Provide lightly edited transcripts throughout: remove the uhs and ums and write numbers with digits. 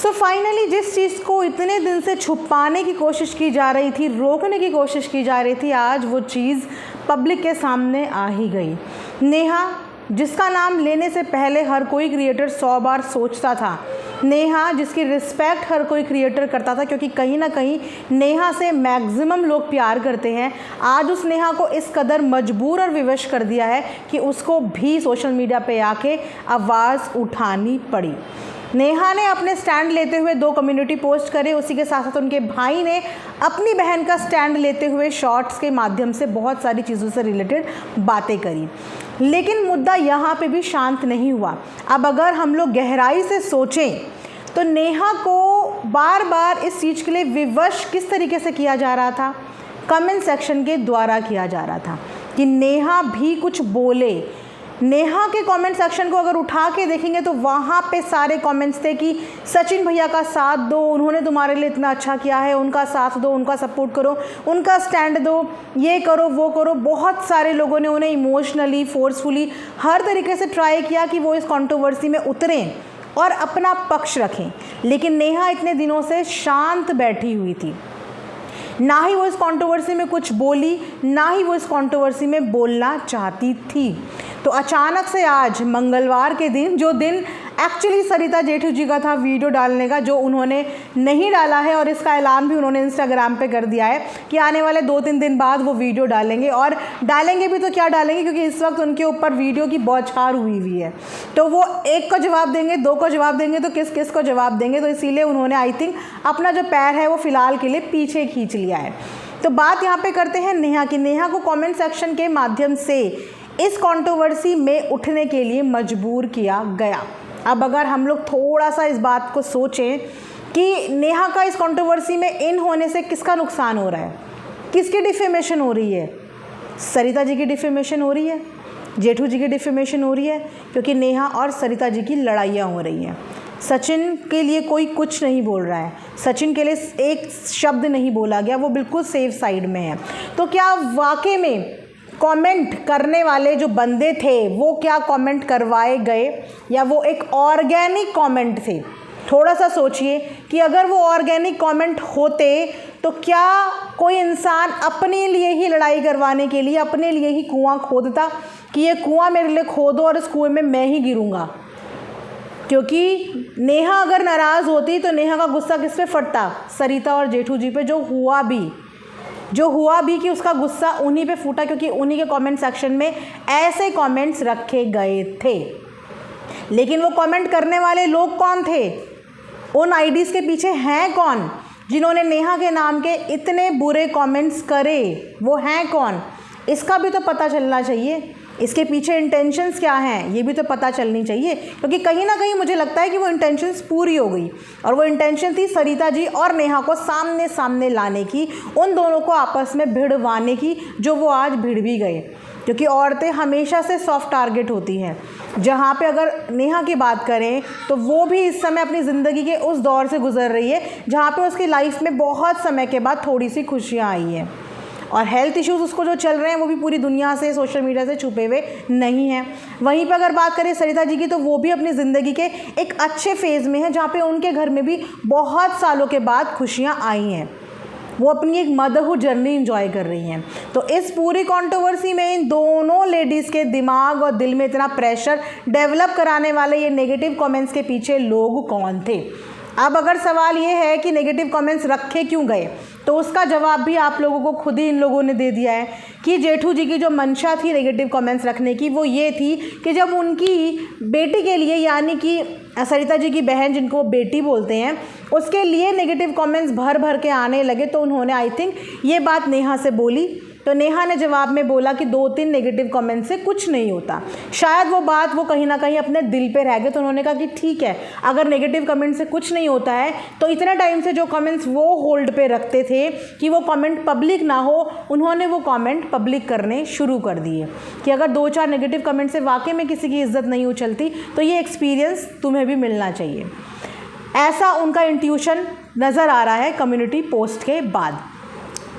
So finally जिस चीज़ को इतने दिन से छुपाने की कोशिश की जा रही थी, रोकने की कोशिश की जा रही थी, आज वो चीज़ पब्लिक के सामने आ ही गई। नेहा, जिसका नाम लेने से पहले हर कोई क्रिएटर 100 बार सोचता था, नेहा जिसकी रिस्पेक्ट हर कोई क्रिएटर करता था, क्योंकि कहीं ना कहीं नेहा से मैक्सिमम लोग प्यार करते हैं, आज उस नेहा को इस कदर मजबूर और विवश कर दिया है कि उसको भी सोशल मीडिया पे आके आवाज़ उठानी पड़ी। नेहा ने अपने स्टैंड लेते हुए 2 कम्युनिटी पोस्ट करे, उसी के साथ साथ उनके भाई ने अपनी बहन का स्टैंड लेते हुए शॉर्ट्स के माध्यम से बहुत सारी चीज़ों से रिलेटेड बातें करी। लेकिन मुद्दा यहाँ पे भी शांत नहीं हुआ। अब अगर हम लोग गहराई से सोचें तो नेहा को बार बार इस चीज़ के लिए विवश किस तरीके से किया जा रहा था? कमेंट सेक्शन के द्वारा किया जा रहा था कि नेहा भी कुछ बोले। नेहा के कमेंट सेक्शन को अगर उठा के देखेंगे तो वहाँ पे सारे कमेंट्स थे कि सचिन भैया का साथ दो, उन्होंने तुम्हारे लिए इतना अच्छा किया है, उनका साथ दो, उनका सपोर्ट करो, उनका स्टैंड दो, ये करो वो करो। बहुत सारे लोगों ने उन्हें इमोशनली, फोर्सफुली हर तरीके से ट्राई किया कि वो इस कंट्रोवर्सी में उतरें और अपना पक्ष रखें। लेकिन नेहा इतने दिनों से शांत बैठी हुई थी, ना ही वो इस कंट्रोवर्सी में कुछ बोली, ना ही वो इस कंट्रोवर्सी में बोलना चाहती थी। तो अचानक से आज मंगलवार के दिन, जो दिन एक्चुअली सरिता जेठू जी का था वीडियो डालने का, जो उन्होंने नहीं डाला है, और इसका ऐलान भी उन्होंने इंस्टाग्राम पे कर दिया है कि आने वाले 2-3 दिन बाद वो वीडियो डालेंगे। और डालेंगे भी तो क्या डालेंगे, क्योंकि इस वक्त उनके ऊपर वीडियो की बौछार हुई है। तो वो 1 को जवाब देंगे, 2 को जवाब देंगे, तो किस किस को जवाब देंगे। तो इसीलिए उन्होंने आई थिंक अपना जो पैर है वो फ़िलहाल के लिए पीछे खींच लिया है। तो बात यहाँ पर करते हैं नेहा की। नेहा को कॉमेंट सेक्शन के माध्यम से इस कंट्रोवर्सी में उठने के लिए मजबूर किया गया। अब अगर हम लोग थोड़ा सा इस बात को सोचें कि नेहा का इस कंट्रोवर्सी में इन होने से किसका नुकसान हो रहा है, किसकी डिफेमेशन हो रही है? सरिता जी की डिफेमेशन हो रही है, जेठू जी की डिफेमेशन हो रही है, क्योंकि नेहा और सरिता जी की लड़ाइयाँ हो रही हैं। सचिन के लिए कोई कुछ नहीं बोल रहा है, सचिन के लिए एक शब्द नहीं बोला गया, वो बिल्कुल सेफ साइड में है। तो क्या वाकई में कमेंट करने वाले जो बंदे थे वो क्या कमेंट करवाए गए, या वो एक ऑर्गेनिक कमेंट थे? थोड़ा सा सोचिए कि अगर वो ऑर्गेनिक कमेंट होते तो क्या कोई इंसान अपने लिए ही लड़ाई करवाने के लिए अपने लिए ही कुआं खोदता कि ये कुआं मेरे लिए खोदो और इस कुएं में मैं ही गिरूंगा? क्योंकि नेहा अगर नाराज़ होती तो नेहा का गुस्सा किस पे फटता? सरिता और जेठू जी पे। जो हुआ भी कि उसका गुस्सा उन्हीं पे फूटा, क्योंकि उन्हीं के कमेंट सेक्शन में ऐसे कमेंट्स रखे गए थे। लेकिन वो कमेंट करने वाले लोग कौन थे? उन आईडीज़ के पीछे हैं कौन जिन्होंने नेहा के नाम के इतने बुरे कमेंट्स करे? वो हैं कौन? इसका भी तो पता चलना चाहिए। इसके पीछे इंटेंशंस क्या हैं ये भी तो पता चलनी चाहिए, क्योंकि कहीं ना कहीं मुझे लगता है कि वो इंटेंशंस पूरी हो गई। और वो इंटेंशन थी सरिता जी और नेहा को सामने सामने लाने की, उन दोनों को आपस में भिड़वाने की, जो वो आज भिड़ भी गए। क्योंकि औरतें हमेशा से सॉफ्ट टारगेट होती हैं। जहाँ पे अगर नेहा की बात करें तो वो भी इस समय अपनी ज़िंदगी के उस दौर से गुजर रही है जहाँ पे उसकी लाइफ में बहुत समय के बाद थोड़ी सी खुशियाँ आई हैं, और हेल्थ इश्यूज़ उसको जो चल रहे हैं वो भी पूरी दुनिया से, सोशल मीडिया से छुपे हुए नहीं हैं। वहीं पर अगर बात करें सरिता जी की, तो वो भी अपनी ज़िंदगी के एक अच्छे फेज़ में है, जहाँ पे उनके घर में भी बहुत सालों के बाद खुशियाँ आई हैं। वो अपनी एक मदरहुड जर्नी इंजॉय कर रही हैं। तो इस पूरी कंट्रोवर्सी में इन दोनों लेडीज़ के दिमाग और दिल में इतना प्रेशर डेवलप कराने वाले ये नेगेटिव कमेंट्स के पीछे लोग कौन थे? अब अगर सवाल ये है कि नेगेटिव कमेंट्स रखे क्यों गए, तो उसका जवाब भी आप लोगों को खुद ही इन लोगों ने दे दिया है कि जेठू जी की जो मंशा थी नेगेटिव कमेंट्स रखने की, वो ये थी कि जब उनकी बेटी के लिए, यानी कि सरिता जी की बहन जिनको वो बेटी बोलते हैं, उसके लिए नेगेटिव कमेंट्स भर भर के आने लगे, तो उन्होंने आई थिंक ये बात नेहा से बोली। तो नेहा ने जवाब में बोला कि 2-3 नेगेटिव कमेंट से कुछ नहीं होता। शायद वो बात वो कहीं ना कहीं अपने दिल पे रह गए, तो उन्होंने कहा कि ठीक है, अगर नेगेटिव कमेंट से कुछ नहीं होता है तो इतने टाइम से जो कमेंट्स वो होल्ड पे रखते थे कि वो कमेंट पब्लिक ना हो, उन्होंने वो कमेंट पब्लिक करने शुरू कर दिए कि अगर 2-4 नेगेटिव कमेंट से वाकई में किसी की इज्जत नहीं उछलती तो ये एक्सपीरियंस तुम्हें भी मिलना चाहिए। ऐसा उनका इंट्यूशन नज़र आ रहा है कम्युनिटी पोस्ट के बाद।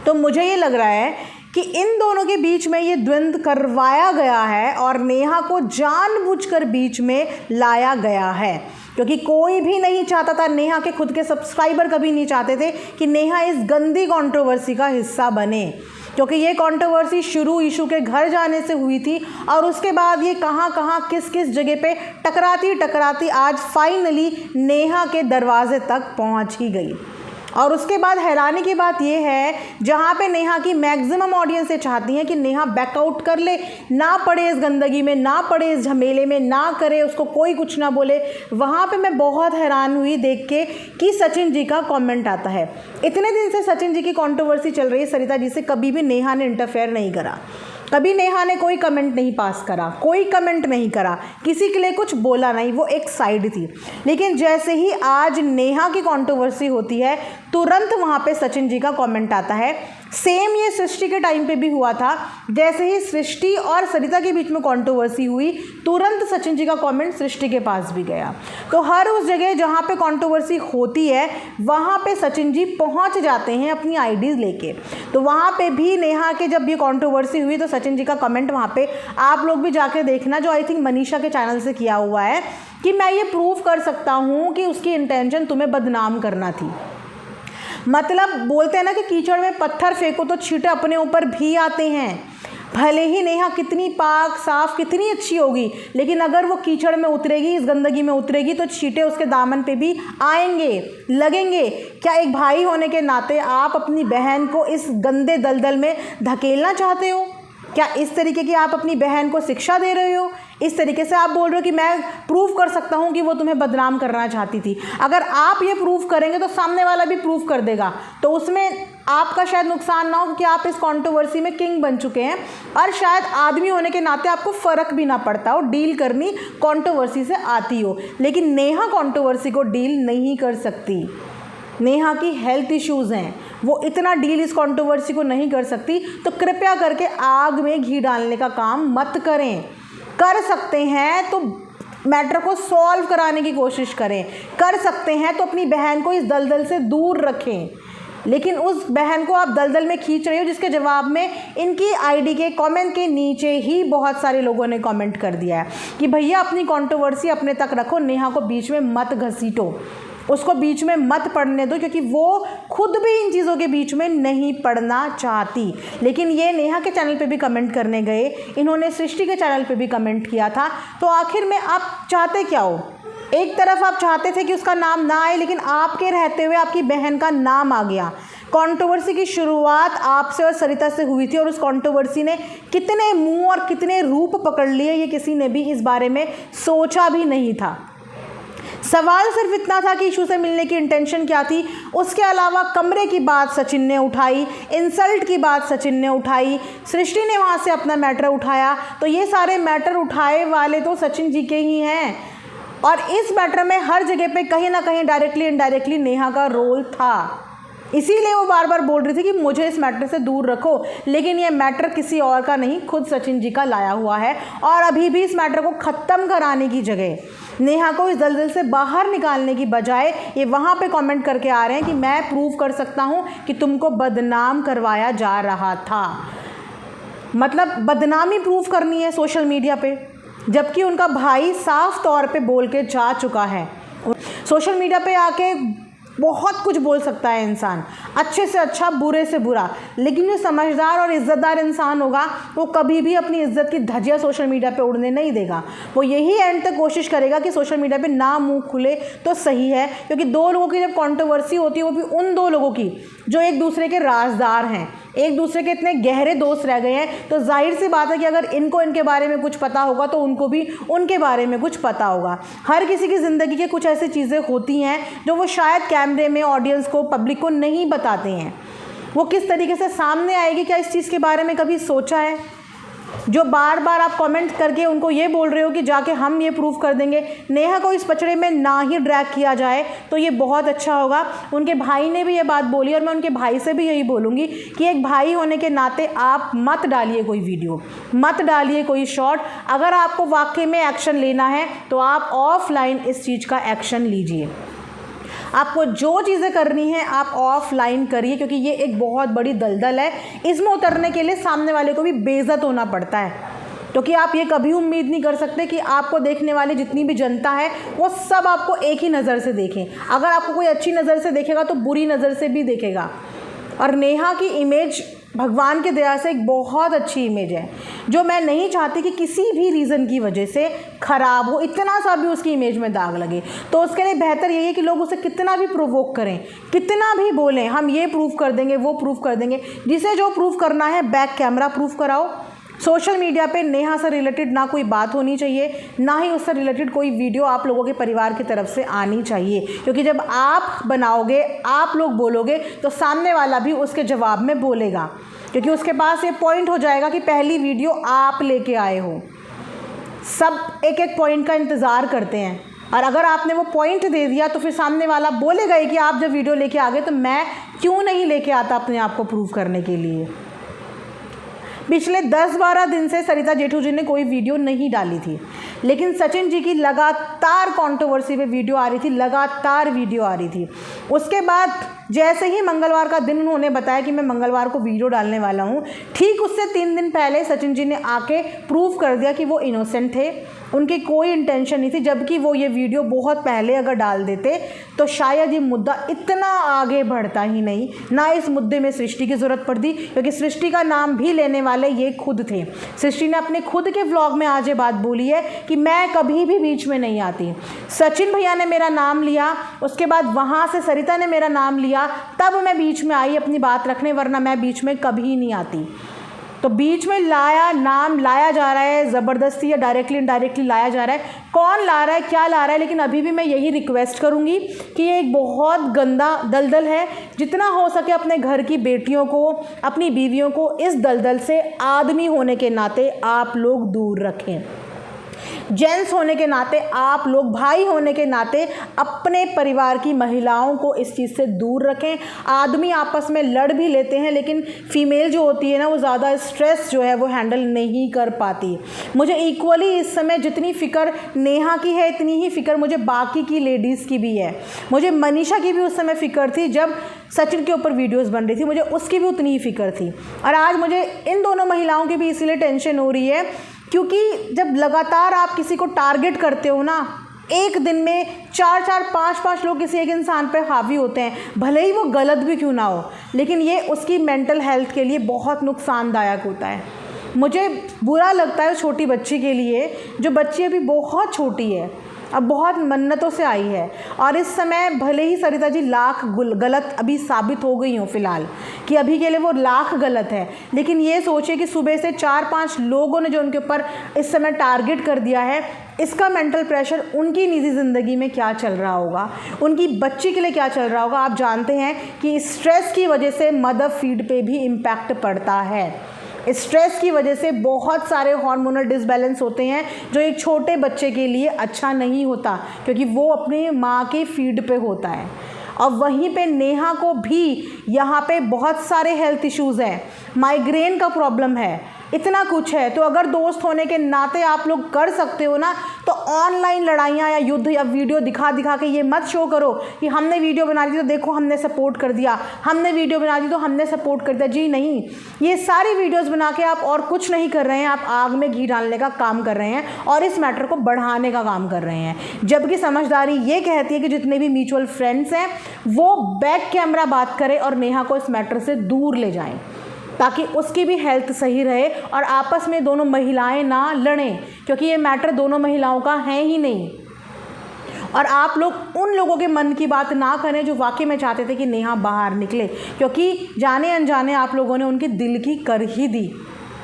तो मुझे ये लग रहा है कि इन दोनों के बीच में ये द्वंद्व करवाया गया है और नेहा को जानबूझकर बीच में लाया गया है, क्योंकि कोई भी नहीं चाहता था, नेहा के खुद के सब्सक्राइबर कभी नहीं चाहते थे कि नेहा इस गंदी कंट्रोवर्सी का हिस्सा बने, क्योंकि ये कंट्रोवर्सी शुरू ईशू के घर जाने से हुई थी और उसके बाद ये कहाँ कहाँ किस किस जगह पे टकराती टकराती आज फाइनली नेहा के दरवाजे तक पहुँच ही गई। और उसके बाद हैरानी की बात यह है, जहाँ पे नेहा की मैक्सिमम ऑडियंस ये चाहती है कि नेहा बैकआउट कर ले, ना पड़े इस गंदगी में, ना पड़े इस झमेले में, ना करे, उसको कोई कुछ ना बोले, वहाँ पे मैं बहुत हैरान हुई देख के कि सचिन जी का कमेंट आता है। इतने दिन से सचिन जी की कंट्रोवर्सी चल रही है सरिता जी से, कभी भी नेहा ने इंटरफेयर नहीं करा, कभी नेहा ने कोई कमेंट नहीं पास करा, कोई कमेंट नहीं करा, किसी के लिए कुछ बोला नहीं, वो एक साइड थी। लेकिन जैसे ही आज नेहा की कंट्रोवर्सी होती है, तुरंत वहाँ पे सचिन जी का कमेंट आता है। सेम ये सृष्टि के टाइम पे भी हुआ था, जैसे ही सृष्टि और सरिता के बीच में कंट्रोवर्सी हुई, तुरंत सचिन जी का कमेंट सृष्टि के पास भी गया। तो हर उस जगह जहाँ पे कंट्रोवर्सी होती है, वहाँ पे सचिन जी पहुँच जाते हैं अपनी आईडीज़ लेके। तो वहाँ पे भी नेहा के जब ये कंट्रोवर्सी हुई तो सचिन जी का कमेंट वहाँ पे आप लोग भी जाके देखना, जो आई थिंक मनीषा के चैनल से किया हुआ है, कि मैं ये प्रूव कर सकता हूँ कि उसकी इंटेंशन तुम्हें बदनाम करना थी। मतलब बोलते हैं ना कि कीचड़ में पत्थर फेंको तो छींटे अपने ऊपर भी आते हैं। भले ही नेहा कितनी पाक साफ कितनी अच्छी होगी, लेकिन अगर वो कीचड़ में उतरेगी, इस गंदगी में उतरेगी, तो छींटे उसके दामन पे भी आएंगे, लगेंगे। क्या एक भाई होने के नाते आप अपनी बहन को इस गंदे दलदल में धकेलना चाहते हो? क्या इस तरीके की आप अपनी बहन को शिक्षा दे रहे हो? इस तरीके से आप बोल रहे हो कि मैं प्रूव कर सकता हूँ कि वो तुम्हें बदनाम करना चाहती थी। अगर आप ये प्रूव करेंगे तो सामने वाला भी प्रूव कर देगा, तो उसमें आपका शायद नुकसान ना हो, क्योंकि आप इस कंट्रोवर्सी में किंग बन चुके हैं और शायद आदमी होने के नाते आपको फ़र्क भी ना पड़ता हो, डील करनी कंट्रोवर्सी से आती हो। लेकिन नेहा कंट्रोवर्सी को डील नहीं कर सकती। नेहा की हेल्थ इश्यूज़ हैं, वो इतना डील इस कंट्रोवर्सी को नहीं कर सकती। तो कृपया करके आग में घी डालने का काम मत करें। कर सकते हैं तो मैटर को सॉल्व कराने की कोशिश करें, कर सकते हैं तो अपनी बहन को इस दलदल से दूर रखें। लेकिन उस बहन को आप दलदल में खींच रहे हो, जिसके जवाब में इनकी आईडी के कमेंट के नीचे ही बहुत सारे लोगों ने कमेंट कर दिया है कि भैया अपनी कंट्रोवर्सी अपने तक रखो, नेहा को बीच में मत घसीटो, उसको बीच में मत पड़ने दो, क्योंकि वो खुद भी इन चीज़ों के बीच में नहीं पड़ना चाहती। लेकिन ये नेहा के चैनल पे भी कमेंट करने गए, इन्होंने सृष्टि के चैनल पे भी कमेंट किया था। तो आखिर में आप चाहते क्या हो? एक तरफ आप चाहते थे कि उसका नाम ना आए, लेकिन आपके रहते हुए आपकी बहन का नाम आ गया। कंट्रोवर्सी की शुरुआत आपसे और सरिता से हुई थी और उस कंट्रोवर्सी ने कितने मुंह और कितने रूप पकड़ लिए, ये किसी ने भी इस बारे में सोचा भी नहीं था। सवाल सिर्फ इतना था कि इशू से मिलने की इंटेंशन क्या थी। उसके अलावा कमरे की बात सचिन ने उठाई, इंसल्ट की बात सचिन ने उठाई, सृष्टि ने वहाँ से अपना मैटर उठाया। तो ये सारे मैटर उठाए वाले तो सचिन जी के ही हैं और इस मैटर में हर जगह पे कहीं ना कहीं डायरेक्टली इनडायरेक्टली नेहा का रोल था। इसीलिए वो बार बार बोल रही थी कि मुझे इस मैटर से दूर रखो। लेकिन ये मैटर किसी और का नहीं, खुद सचिन जी का लाया हुआ है। और अभी भी इस मैटर को ख़त्म कराने की जगह, नेहा को इस दलदल से बाहर निकालने की बजाय, ये वहाँ पे कमेंट करके आ रहे हैं कि मैं प्रूव कर सकता हूँ कि तुमको बदनाम करवाया जा रहा था। मतलब बदनामी प्रूव करनी है सोशल मीडिया पे, जबकि उनका भाई साफ तौर पे बोल के जा चुका है। सोशल मीडिया पे आके बहुत कुछ बोल सकता है इंसान, अच्छे से अच्छा, बुरे से बुरा, लेकिन जो समझदार और इज़्ज़तदार इंसान होगा वो कभी भी अपनी इज़्ज़त की धज्जियाँ सोशल मीडिया पे उड़ने नहीं देगा। वो यही एंड तक कोशिश करेगा कि सोशल मीडिया पे ना मुंह खुले तो सही है, क्योंकि दो लोगों की जब कंट्रोवर्सी होती है, वो भी उन दो लोगों की जो एक दूसरे के राजदार हैं, एक दूसरे के इतने गहरे दोस्त रह गए हैं, तो जाहिर सी बात है कि अगर इनको इनके बारे में कुछ पता होगा तो उनको भी उनके बारे में कुछ पता होगा। हर किसी की ज़िंदगी के कुछ ऐसी चीज़ें होती हैं जो वो शायद कैमरे में ऑडियंस को, पब्लिक को नहीं बताते हैं। वो किस तरीके से सामने आएगी, क्या इस चीज़ के बारे में कभी सोचा है? जो बार बार आप कमेंट करके उनको ये बोल रहे हो कि जाके हम ये प्रूफ कर देंगे, नेहा को इस पचड़े में ना ही ड्रैग किया जाए तो ये बहुत अच्छा होगा। उनके भाई ने भी ये बात बोली और मैं उनके भाई से भी यही बोलूँगी कि एक भाई होने के नाते आप मत डालिए कोई वीडियो, मत डालिए कोई शॉर्ट। अगर आपको वाकई में एक्शन लेना है तो आप ऑफलाइन इस चीज़ का एक्शन लीजिए। आपको जो चीज़ें करनी है आप ऑफलाइन करिए, क्योंकि ये एक बहुत बड़ी दलदल है। इसमें उतरने के लिए सामने वाले को भी बेइज्जत होना पड़ता है। क्योंकि आप ये कभी उम्मीद नहीं कर सकते कि आपको देखने वाली जितनी भी जनता है वो सब आपको एक ही नज़र से देखें। अगर आपको कोई अच्छी नज़र से देखेगा तो बुरी नज़र से भी देखेगा। और नेहा की इमेज भगवान की दया से एक बहुत अच्छी इमेज है, जो मैं नहीं चाहती कि किसी भी रीज़न की वजह से ख़राब हो, इतना सा भी उसकी इमेज में दाग लगे। तो उसके लिए बेहतर यही है कि लोग उसे कितना भी प्रोवोक करें, कितना भी बोलें, हम ये प्रूफ कर देंगे, वो प्रूफ कर देंगे, जिसे जो प्रूफ करना है बैक कैमरा प्रूफ कराओ। सोशल मीडिया पे नेहा से रिलेटेड ना कोई बात होनी चाहिए, ना ही उससे रिलेटेड कोई वीडियो आप लोगों के परिवार की तरफ से आनी चाहिए, क्योंकि जब आप बनाओगे, आप लोग बोलोगे, तो सामने वाला भी उसके जवाब में बोलेगा, क्योंकि उसके पास ये पॉइंट हो जाएगा कि पहली वीडियो आप लेके आए हो। सब एक एक पॉइंट का इंतज़ार करते हैं, और अगर आपने वो पॉइंट दे दिया तो फिर सामने वाला बोलेगा ही कि आप जब वीडियो लेके आ गए तो मैं क्यों नहीं लेके आता अपने आप को प्रूव करने के लिए। पिछले 10-12 दिन से सरिता जेठू जी ने कोई वीडियो नहीं डाली थी, लेकिन सचिन जी की लगातार कंट्रोवर्सी पे वीडियो आ रही थी, लगातार वीडियो आ रही थी। उसके बाद जैसे ही मंगलवार का दिन उन्होंने बताया कि मैं मंगलवार को वीडियो डालने वाला हूँ, ठीक उससे 3 दिन पहले सचिन जी ने आके प्रूव कर दिया कि वो इनोसेंट थे, उनकी कोई इंटेंशन नहीं थी। जबकि वो ये वीडियो बहुत पहले अगर डाल देते तो शायद ये मुद्दा इतना आगे बढ़ता ही नहीं, ना इस मुद्दे में सृष्टि की ज़रूरत पड़ती, क्योंकि सृष्टि का नाम भी लेने वाले ये खुद थे। सृष्टि ने अपने खुद के व्लॉग में आज ये बात बोली है कि मैं कभी भी बीच में नहीं आती। सचिन भैया ने मेरा नाम लिया, उसके बाद वहाँ से सरिता ने मेरा नाम लिया, तब मैं बीच में आई अपनी बात रखने, वरना मैं बीच में कभी नहीं आती। तो बीच में नाम लाया जा रहा है, ज़बरदस्ती या डायरेक्टली इनडायरेक्टली लाया जा रहा है, कौन ला रहा है, क्या ला रहा है, लेकिन अभी भी मैं यही रिक्वेस्ट करूंगी कि ये एक बहुत गंदा दलदल है। जितना हो सके अपने घर की बेटियों को, अपनी बीवियों को इस दलदल से आदमी होने के नाते आप लोग दूर रखें। जेंट्स होने के नाते, आप लोग भाई होने के नाते अपने परिवार की महिलाओं को इस चीज़ से दूर रखें। आदमी आपस में लड़ भी लेते हैं, लेकिन फीमेल जो होती है ना, वो ज़्यादा स्ट्रेस जो है वो हैंडल नहीं कर पाती। मुझे इक्वली इस समय जितनी फ़िक्र नेहा की है, इतनी ही फ़िक्र मुझे बाकी की लेडीज़ की भी है। मुझे मनीषा की भी उस समय फ़िक्र थी जब सचिन के ऊपर वीडियोस बन रही थी, मुझे उसकी भी उतनी ही फ़िक्र थी। और आज मुझे इन दोनों महिलाओं की भी इसीलिए टेंशन हो रही है, क्योंकि जब लगातार आप किसी को टारगेट करते हो ना, एक दिन में 4-4, 5-5 लोग किसी एक इंसान पर हावी होते हैं, भले ही वो गलत भी क्यों ना हो, लेकिन ये उसकी मेंटल हेल्थ के लिए बहुत नुकसानदायक होता है। मुझे बुरा लगता है उस छोटी बच्ची के लिए, जो बच्ची अभी बहुत छोटी है, अब बहुत मन्नतों से आई है, और इस समय भले ही सरिता जी लाख गलत अभी साबित हो गई हो फिलहाल, कि अभी के लिए वो लाख गलत है, लेकिन ये सोचिए कि सुबह से 4-5 लोगों ने जो उनके ऊपर इस समय टारगेट कर दिया है, इसका मेंटल प्रेशर उनकी निजी ज़िंदगी में क्या चल रहा होगा, उनकी बच्ची के लिए क्या चल रहा होगा। आप जानते हैं कि स्ट्रेस की वजह से मदर फीड पे भी इम्पैक्ट पड़ता है। स्ट्रेस की वजह से बहुत सारे हार्मोनल डिसबैलेंस होते हैं, जो एक छोटे बच्चे के लिए अच्छा नहीं होता, क्योंकि वो अपनी माँ के फीड पे होता है। और वहीं पे नेहा को भी यहाँ पे बहुत सारे हेल्थ इश्यूज़ हैं, माइग्रेन का प्रॉब्लम है, इतना कुछ है। तो अगर दोस्त होने के नाते आप लोग कर सकते हो ना, तो ऑनलाइन लड़ाइयाँ या युद्ध या वीडियो दिखा दिखा के ये मत शो करो कि हमने वीडियो बना दी तो देखो हमने सपोर्ट कर दिया, हमने वीडियो बना दी तो हमने सपोर्ट कर दिया। जी नहीं, ये सारी वीडियोस बना के आप और कुछ नहीं कर रहे हैं, आप आग में घी डालने का काम कर रहे हैं और इस मैटर को बढ़ाने का काम कर रहे हैं। जबकि समझदारी ये कहती है कि जितने भी म्यूचुअल फ्रेंड्स हैं वो बैक कैमरा बात करें और नेहा को इस मैटर से दूर ले जाएं, ताकि उसकी भी हेल्थ सही रहे और आपस में दोनों महिलाएं ना लड़ें, क्योंकि ये मैटर दोनों महिलाओं का है ही नहीं। और आप लोग उन लोगों के मन की बात ना करें जो वाकई में चाहते थे कि नेहा बाहर निकले, क्योंकि जाने अनजाने आप लोगों ने उनके दिल की कर ही दी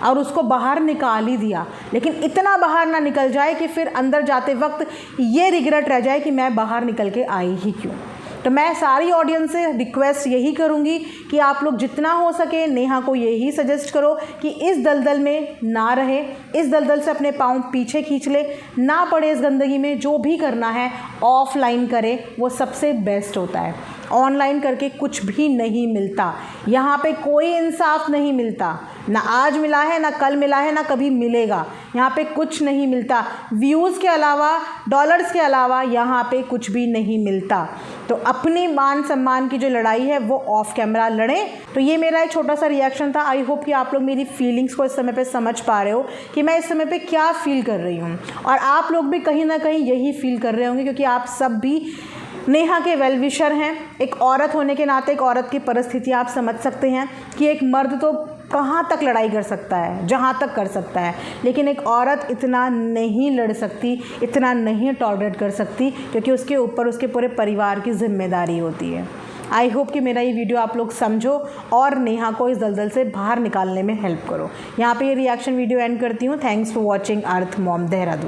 और उसको बाहर निकाल ही दिया। लेकिन इतना बाहर ना निकल जाए कि फिर अंदर जाते वक्त ये रिग्रेट रह जाए कि मैं बाहर निकल के आई ही क्यों। तो मैं सारी ऑडियंस से रिक्वेस्ट यही करूंगी कि आप लोग जितना हो सके नेहा को यही सजेस्ट करो कि इस दलदल में ना रहे, इस दलदल से अपने पाँव पीछे खींच ले, ना पड़े इस गंदगी में। जो भी करना है ऑफलाइन करे, वो सबसे बेस्ट होता है। ऑनलाइन करके कुछ भी नहीं मिलता, यहाँ पे कोई इंसाफ नहीं मिलता, ना आज मिला है, ना कल मिला है, ना कभी मिलेगा। यहाँ पे कुछ नहीं मिलता, व्यूज़ के अलावा, डॉलर्स के अलावा यहाँ पे कुछ भी नहीं मिलता। तो अपनी मान सम्मान की जो लड़ाई है वो ऑफ कैमरा लड़ें। तो ये मेरा एक छोटा सा रिएक्शन था। आई होप कि आप लोग मेरी फीलिंग्स को इस समय पे समझ पा रहे हो कि मैं इस समय पे क्या फ़ील कर रही हूँ, और आप लोग भी कहीं ना कहीं यही फील कर रहे होंगे, क्योंकि आप सब भी नेहा के वेल विशर हैं। एक औरत होने के नाते एक औरत की परिस्थिति आप समझ सकते हैं कि एक मर्द तो कहाँ तक लड़ाई कर सकता है, जहाँ तक कर सकता है, लेकिन एक औरत इतना नहीं लड़ सकती, इतना नहीं टॉलरेट कर सकती, क्योंकि उसके ऊपर उसके पूरे परिवार की जिम्मेदारी होती है। आई होप कि मेरा ये वीडियो आप लोग समझो और नेहा को इस दलदल से बाहर निकालने में हेल्प करो। यहाँ पे ये रिएक्शन वीडियो एंड करती हूँ। Thanks for watching earth mom Dehradun.